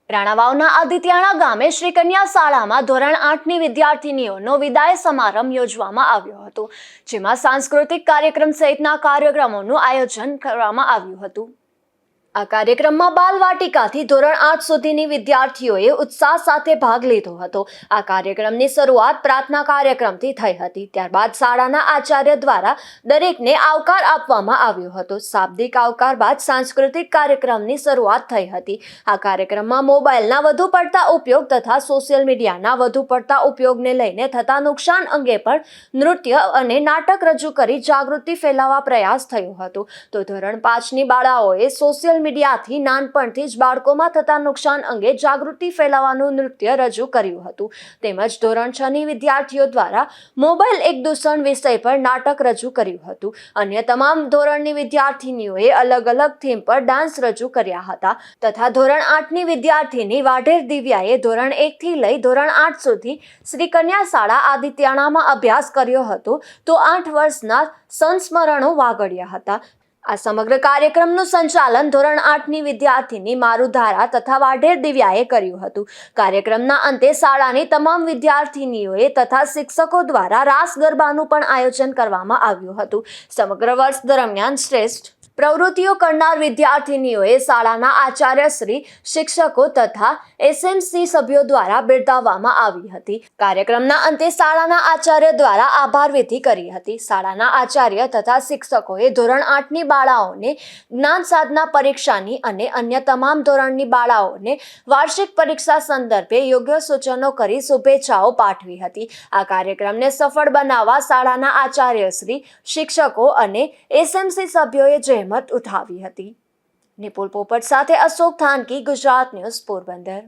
રાણાવાવના આદિત્યાણા ગામે શ્રી કન્યા શાળામાં ધોરણ 8ની વિદ્યાર્થીનીઓનો વિદાય સમારંભ યોજવામાં આવ્યો હતો, જેમાં સાંસ્કૃતિક કાર્યક્રમ સહિતના કાર્યક્રમોનું આયોજન કરવામાં આવ્યું હતું। આ કાર્યક્રમમાં બાલવાટિકાથી ધોરણ 8 સુધીની વિદ્યાર્થીઓએ ઉત્સાહ સાથે ભાગ લીધો હતો। આ કાર્યક્રમની શરૂઆત પ્રાર્થના કાર્યક્રમથી થઈ હતી। ત્યારબાદ શાળાના આચાર્ય દ્વારા દરેકને આવકાર આપવામાં આવ્યો હતો। શાબ્દિક આવકાર બાદ સાંસ્કૃતિક કાર્યક્રમની શરૂઆત થઈ હતી। આ કાર્યક્રમમાં મોબાઈલના વધુ પડતા ઉપયોગ તથા સોશિયલ મીડિયાના વધુ પડતા ઉપયોગને લઈને થતા નુકસાન અંગે પણ નૃત્ય અને નાટક રજૂ કરી જાગૃતિ ફેલાવવા પ્રયાસ થયો હતો। તો ધોરણ 5ની બાળાઓએ સોશિયલ મીડિયાથી નાનપણથી જ બાળકોમાં થતા નુકસાન અંગે જાગૃતિ ફેલાવવાનું નૃત્ય રજૂ કર્યું હતું। તેમજ ધોરણ 6ની વિદ્યાર્થીઓ દ્વારા મોબાઈલ એક દૂષણ વિષય પર નાટક રજૂ કર્યું હતું। અન્ય તમામ ધોરણની વિદ્યાર્થીનીઓએ અલગ અલગ થીમ પર ડાન્સ રજૂ કર્યા હતા તથા ધોરણ 8ની વિદ્યાર્થીની વાઢેર દિવ્યાએ ધોરણ 1થી લઈ ધોરણ 8 સુધી શ્રી કન્યા શાળા આદિત્યાણામાં અભ્યાસ કર્યો હતો, તો 8 વર્ષના સંસ્મરણો વાગડ્યા હતા। આ સમગ્ર કાર્યક્રમનું સંચાલન ધોરણ 8ની વિદ્યાર્થીની મારુધારા તથા વાઢેર દિવ્યાએ કર્યું હતું। કાર્યક્રમના અંતે શાળાની તમામ વિદ્યાર્થીનીઓએ તથા શિક્ષકો દ્વારા રાસ ગરબાનું પણ આયોજન કરવામાં આવ્યું હતું। સમગ્ર વર્ષ દરમિયાન શ્રેષ્ઠ પ્રવૃત્તિઓ કરનાર વિદ્યાર્થીનીઓએ શાળાના આચાર્યશ્રી, શિક્ષકો તથા એસએમસી સભ્યો દ્વારા બિરદાવવામાં આવી હતી। કાર્યક્રમના અંતે શાળાના આચાર્ય દ્વારા આભાર વિધિ કરી હતી। શાળાના આચાર્ય તથા શિક્ષકોએ ધોરણ 8ની બાળાઓને જ્ઞાન સાધના પરીક્ષાની અને અન્ય તમામ ધોરણની બાળાઓને વાર્ષિક પરીક્ષા સંદર્ભે યોગ્ય સૂચનો કરી શુભેચ્છાઓ પાઠવી હતી। આ કાર્યક્રમને સફળ બનાવવા શાળાના આચાર્યશ્રી, શિક્ષકો અને એસએમસી સભ્યોએ જહેમત ઉઠાવી હતી। નિપુલ પોપટ સાથે અશોક થાનકી, ગુજરાત ન્યૂઝ, પોરબંદર।